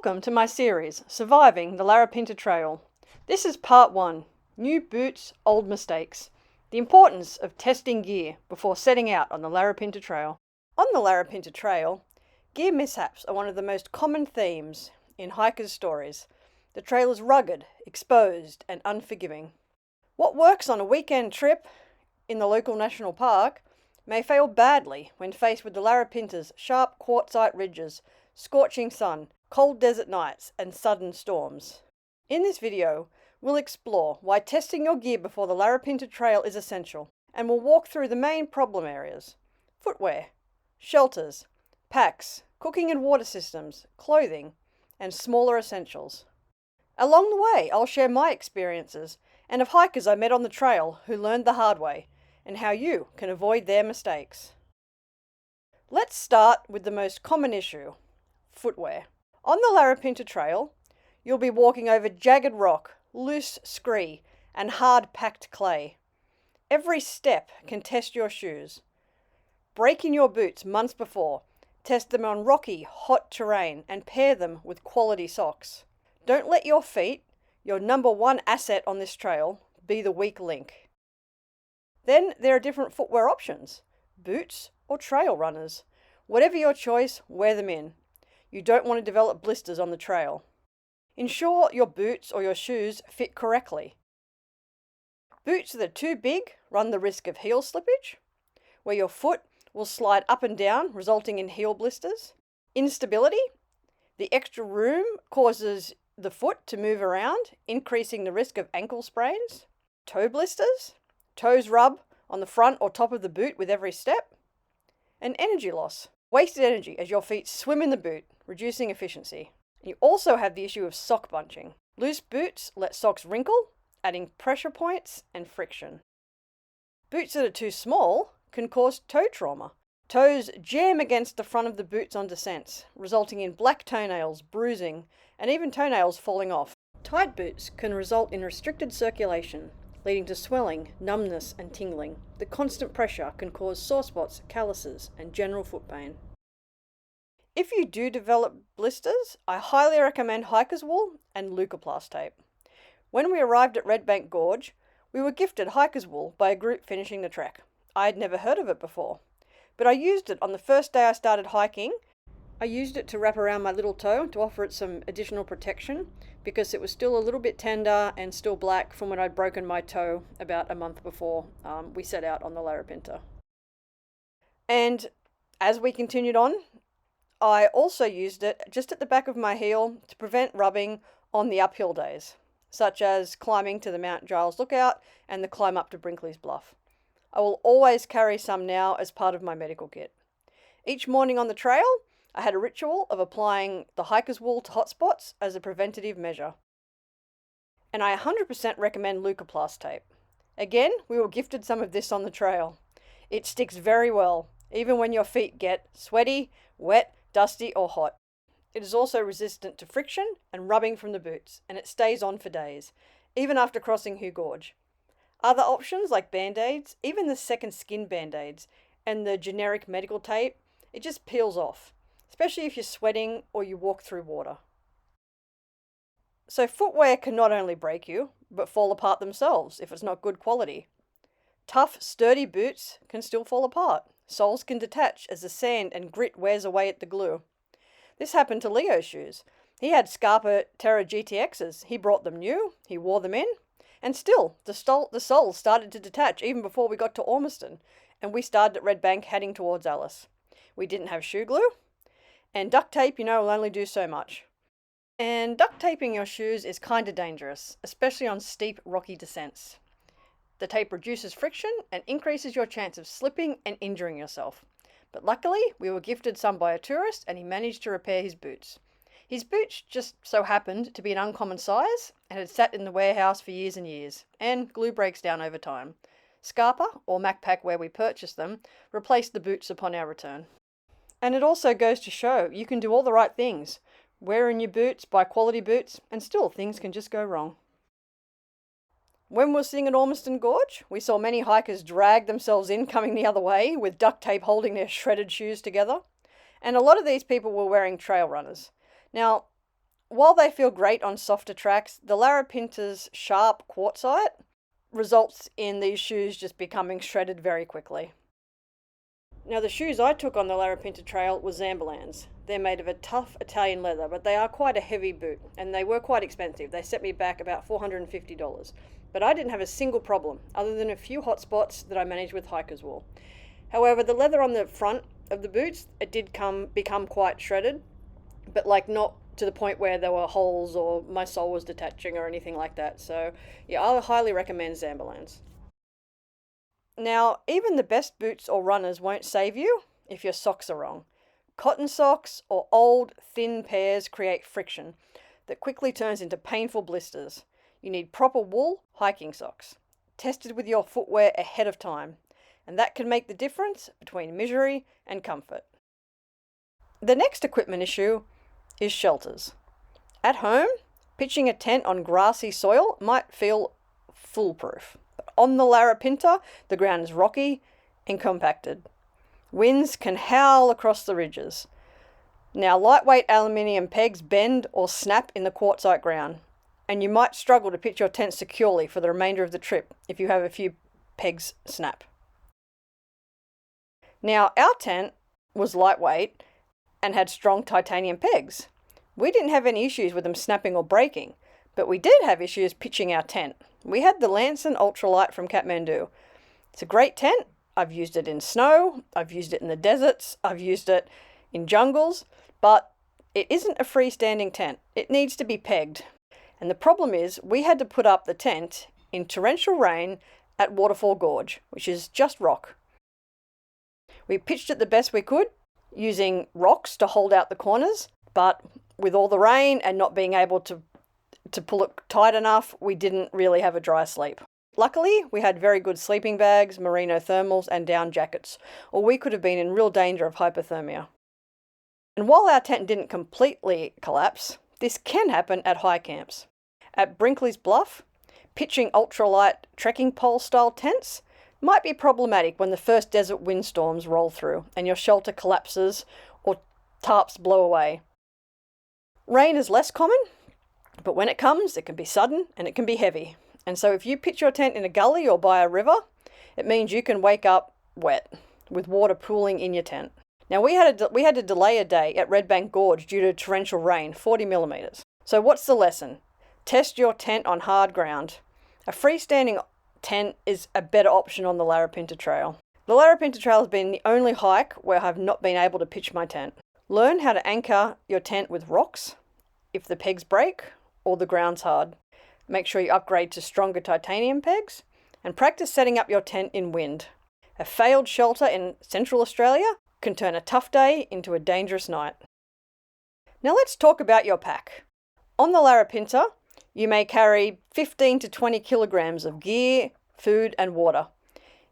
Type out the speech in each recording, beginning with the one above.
Welcome to my series, Surviving the Larapinta Trail. This is part 1, New Boots, Old Mistakes. The importance of testing gear before setting out on the Larapinta Trail. On the Larapinta Trail, gear mishaps are one of the most common themes in hikers' stories. The trail is rugged, exposed, and unforgiving. What works on a weekend trip in the local national park may fail badly when faced with the Larapinta's sharp quartzite ridges, scorching sun, cold desert nights, and sudden storms. In this video, we'll explore why testing your gear before the Larapinta Trail is essential, and we'll walk through the main problem areas: footwear, shelters, packs, cooking and water systems, clothing, and smaller essentials. Along the way, I'll share my experiences and of hikers I met on the trail who learned the hard way, and how you can avoid their mistakes. Let's start with the most common issue: footwear. On the Larapinta Trail, you'll be walking over jagged rock, loose scree, and hard-packed clay. Every step can test your shoes. Break in your boots months before, test them on rocky, hot terrain, and pair them with quality socks. Don't let your feet, your number one asset on this trail, be the weak link. Then there are different footwear options: boots or trail runners. Whatever your choice, wear them in. You don't want to develop blisters on the trail. Ensure your boots or your shoes fit correctly. Boots that are too big run the risk of heel slippage, where your foot will slide up and down, resulting in heel blisters. Instability: the extra room causes the foot to move around, increasing the risk of ankle sprains. Toe blisters: toes rub on the front or top of the boot with every step. And energy loss: wasted energy as your feet swim in the boot, reducing efficiency. You also have the issue of sock bunching. Loose boots let socks wrinkle, adding pressure points and friction. Boots that are too small can cause toe trauma. Toes jam against the front of the boots on descents, resulting in black toenails, bruising, and even toenails falling off. Tight boots can result in restricted circulation, leading to swelling, numbness, and tingling. The constant pressure can cause sore spots, calluses, and general foot pain. If you do develop blisters, I highly recommend hiker's wool and leukoplast tape. When we arrived at Red Bank Gorge, we were gifted hiker's wool by a group finishing the trek. I had never heard of it before, but I used it on the first day I started hiking. I used it to wrap around my little toe to offer it some additional protection, because it was still a little bit tender and still black from when I'd broken my toe about a month before we set out on the Larapinta. And as we continued on, I also used it just at the back of my heel to prevent rubbing on the uphill days, such as climbing to the Mount Giles Lookout and the climb up to Brinkley's Bluff. I will always carry some now as part of my medical kit. Each morning on the trail, I had a ritual of applying the hiker's wool to hot spots as a preventative measure. And I 100% recommend leukoplast tape. Again, we were gifted some of this on the trail. It sticks very well, even when your feet get sweaty, wet, dusty, or hot. It is also resistant to friction and rubbing from the boots, and it stays on for days, even after crossing Hugh Gorge. Other options like band-aids, even the second skin band-aids, and the generic medical tape, it just peels off, especially if you're sweating or you walk through water. So footwear can not only break you, but fall apart themselves if it's not good quality. Tough, sturdy boots can still fall apart. Soles can detach as the sand and grit wears away at the glue. This happened to Leo's shoes. He had Scarpa Terra GTXs. He brought them new, he wore them in, and still, the soles started to detach even before we got to Ormiston, and we started at Red Bank heading towards Alice. We didn't have shoe glue, and duct tape, will only do so much. And duct taping your shoes is kind of dangerous, especially on steep, rocky descents. The tape reduces friction and increases your chance of slipping and injuring yourself. But luckily, we were gifted some by a tourist, and he managed to repair his boots. His boots just so happened to be an uncommon size and had sat in the warehouse for years and years, and glue breaks down over time. Scarpa, or MacPack where we purchased them, replaced the boots upon our return. And it also goes to show you can do all the right things, wear in your boots, buy quality boots, and still things can just go wrong. When we were sitting at Ormiston Gorge, we saw many hikers drag themselves in coming the other way with duct tape holding their shredded shoes together. And a lot of these people were wearing trail runners. Now, while they feel great on softer tracks, the Larapinta's sharp quartzite results in these shoes just becoming shredded very quickly. Now, the shoes I took on the Larapinta Trail were Zamberlands. They're made of a tough Italian leather, but they are quite a heavy boot, and they were quite expensive. They set me back about $450. But I didn't have a single problem, other than a few hot spots that I managed with hiker's wool. However, the leather on the front of the boots, it did become quite shredded, but not to the point where there were holes or my sole was detaching or anything like that. So yeah, I highly recommend Zamberlands. Now, even the best boots or runners won't save you if your socks are wrong. Cotton socks or old, thin pairs create friction that quickly turns into painful blisters. You need proper wool hiking socks, tested with your footwear ahead of time, and that can make the difference between misery and comfort. The next equipment issue is shelters. At home, pitching a tent on grassy soil might feel foolproof. But on the Larapinta, the ground is rocky and compacted. Winds can howl across the ridges. Now, lightweight aluminium pegs bend or snap in the quartzite ground, and you might struggle to pitch your tent securely for the remainder of the trip if you have a few pegs snap. Now, our tent was lightweight and had strong titanium pegs. We didn't have any issues with them snapping or breaking, but we did have issues pitching our tent. We had the Lanson Ultralight from Kathmandu. It's a great tent. I've used it in snow, I've used it in the deserts, I've used it in jungles, but it isn't a freestanding tent. It needs to be pegged. And the problem is we had to put up the tent in torrential rain at Waterfall Gorge, which is just rock. We pitched it the best we could, using rocks to hold out the corners, but with all the rain and not being able to pull it tight enough, we didn't really have a dry sleep. Luckily, we had very good sleeping bags, merino thermals, and down jackets, or we could have been in real danger of hypothermia. And while our tent didn't completely collapse, this can happen at high camps. At Brinkley's Bluff, pitching ultralight trekking pole style tents might be problematic when the first desert windstorms roll through and your shelter collapses or tarps blow away. Rain is less common, but when it comes, it can be sudden and it can be heavy. And so if you pitch your tent in a gully or by a river, it means you can wake up wet with water pooling in your tent. Now, we had to delay a day at Red Bank Gorge due to torrential rain, 40 millimeters. So what's the lesson? Test your tent on hard ground. A freestanding tent is a better option on the Larapinta Trail. The Larapinta Trail has been the only hike where I've not been able to pitch my tent. Learn how to anchor your tent with rocks if the pegs break or the ground's hard. Make sure you upgrade to stronger titanium pegs and practice setting up your tent in wind. A failed shelter in Central Australia can turn a tough day into a dangerous night. Now let's talk about your pack. On the Larapinta, you may carry 15 to 20 kilograms of gear, food and water.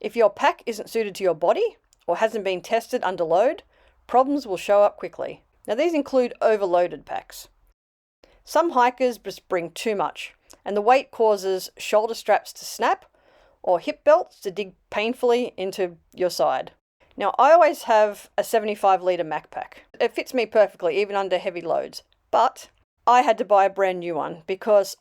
If your pack isn't suited to your body or hasn't been tested under load, problems will show up quickly. Now these include overloaded packs. Some hikers just bring too much, and the weight causes shoulder straps to snap or hip belts to dig painfully into your side. Now, I always have a 75-litre Mac pack. It fits me perfectly, even under heavy loads. But I had to buy a brand new one because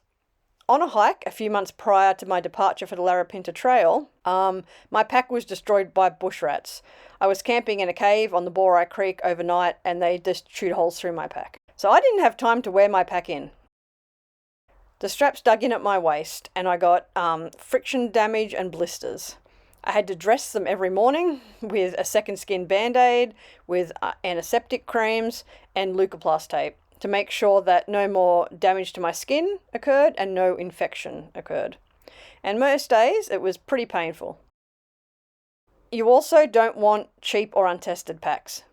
on a hike a few months prior to my departure for the Larapinta Trail, my pack was destroyed by bush rats. I was camping in a cave on the Borai Creek overnight and they just chewed holes through my pack. So I didn't have time to wear my pack in. The straps dug in at my waist and I got friction damage and blisters. I had to dress them every morning with a second skin band-aid, with antiseptic creams and leukoplast tape to make sure that no more damage to my skin occurred and no infection occurred. And most days it was pretty painful. You also don't want cheap or untested packs.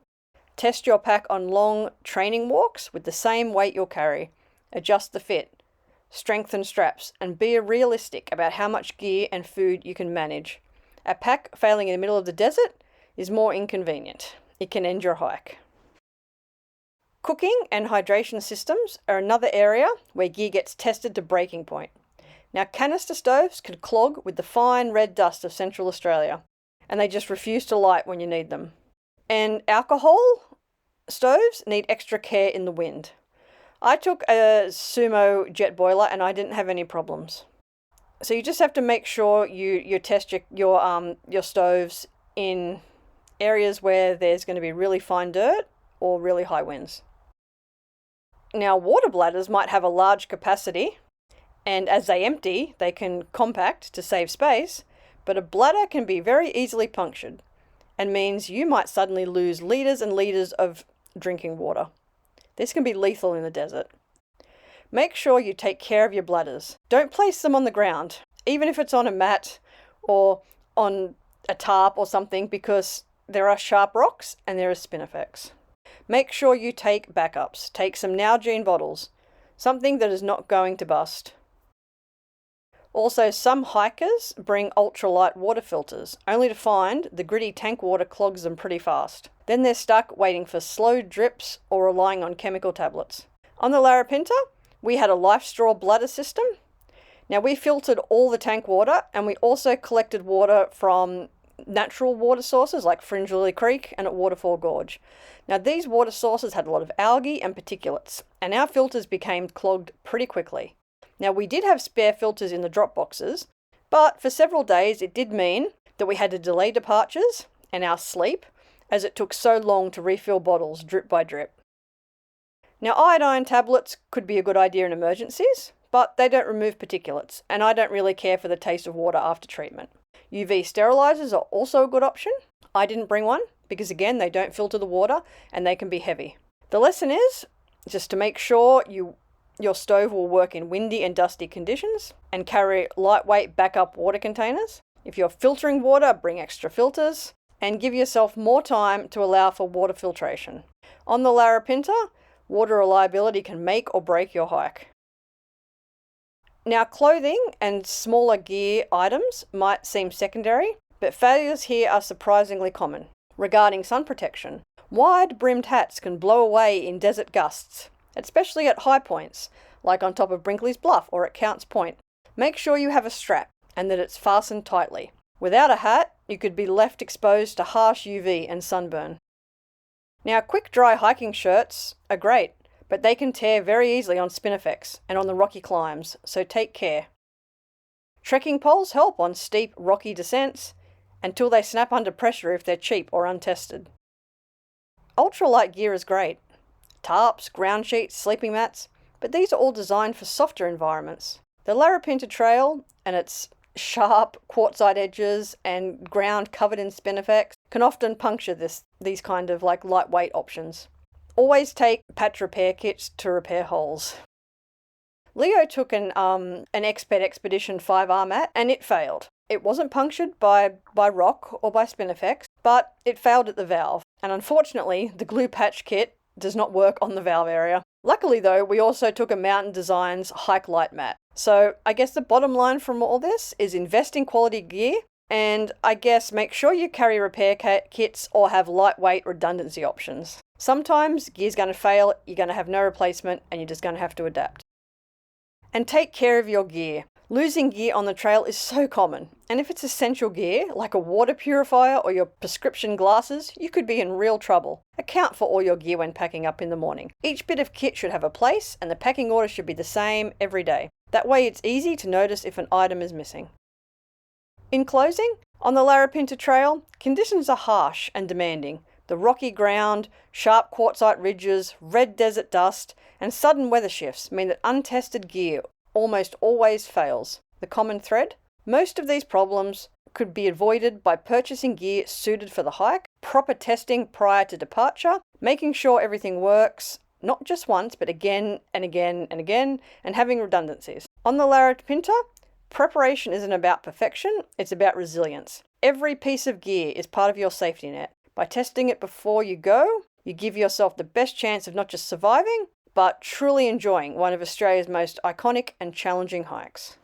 Test your pack on long training walks with the same weight you'll carry. Adjust the fit, strengthen straps, and be realistic about how much gear and food you can manage. A pack failing in the middle of the desert is more inconvenient. It can end your hike. Cooking and hydration systems are another area where gear gets tested to breaking point. Now, canister stoves can clog with the fine red dust of Central Australia, and they just refuse to light when you need them. And alcohol stoves need extra care in the wind. I took a Sumo jet boiler and I didn't have any problems. So you just have to make sure you test your stoves in areas where there's going to be really fine dirt or really high winds. Now, water bladders might have a large capacity, and as they empty, they can compact to save space, but a bladder can be very easily punctured and means you might suddenly lose liters and liters of drinking water. This can be lethal in the desert. Make sure you take care of your bladders. Don't place them on the ground, even if it's on a mat or on a tarp or something, because there are sharp rocks and there are spin effects. Make sure you take backups. Take some Nalgene bottles, something that is not going to bust. Also, some hikers bring ultralight water filters, only to find the gritty tank water clogs them pretty fast. Then they're stuck waiting for slow drips or relying on chemical tablets. On the Larapinta, we had a life straw bladder system. Now, we filtered all the tank water, and we also collected water from natural water sources like Fringe Lily Creek and at Waterfall Gorge. Now, these water sources had a lot of algae and particulates, and our filters became clogged pretty quickly. Now, we did have spare filters in the drop boxes, but for several days it did mean that we had to delay departures and our sleep, as it took so long to refill bottles drip by drip. Now, iodine tablets could be a good idea in emergencies, but they don't remove particulates, and I don't really care for the taste of water after treatment. UV sterilizers are also a good option. I didn't bring one because, again, they don't filter the water and they can be heavy. The lesson is just to make sure your stove will work in windy and dusty conditions, and carry lightweight backup water containers. If you're filtering water, bring extra filters and give yourself more time to allow for water filtration. On the Larapinta, water reliability can make or break your hike. Now, clothing and smaller gear items might seem secondary, but failures here are surprisingly common. Regarding sun protection, wide-brimmed hats can blow away in desert gusts, especially at high points, like on top of Brinkley's Bluff or at Counts Point. Make sure you have a strap and that it's fastened tightly. Without a hat, you could be left exposed to harsh UV and sunburn. Now, quick dry hiking shirts are great, but they can tear very easily on spin effects and on the rocky climbs, so take care. Trekking poles help on steep, rocky descents until they snap under pressure if they're cheap or untested. Ultralight gear is great. Tarps, ground sheets, sleeping mats, but these are all designed for softer environments. The Larapinta Trail and its sharp quartzite edges and ground covered in spin effects can often puncture these kind of like lightweight options. Always take patch repair kits to repair holes. Leo took an Expert Expedition 5R mat and it failed. It wasn't punctured by rock or by spin effects, but it failed at the valve. And unfortunately, the glue patch kit does not work on the valve area. Luckily though, we also took a Mountain Designs Hike Light mat. So I guess the bottom line from all this is invest in quality gear, and I guess make sure you carry repair kits or have lightweight redundancy options. Sometimes gear's going to fail, you're going to have no replacement, and you're just going to have to adapt. And take care of your gear. Losing gear on the trail is so common, and if it's essential gear, like a water purifier or your prescription glasses, you could be in real trouble. Account for all your gear when packing up in the morning. Each bit of kit should have a place, and the packing order should be the same every day. That way it's easy to notice if an item is missing. In closing, on the Larapinta Trail, conditions are harsh and demanding. The rocky ground, sharp quartzite ridges, red desert dust, and sudden weather shifts mean that untested gear almost always fails. The common thread? Most of these problems could be avoided by purchasing gear suited for the hike, proper testing prior to departure, making sure everything works, not just once, but again and again and again, and having redundancies. On the Larapinta, preparation isn't about perfection, it's about resilience. Every piece of gear is part of your safety net. By testing it before you go, you give yourself the best chance of not just surviving, but truly enjoying one of Australia's most iconic and challenging hikes.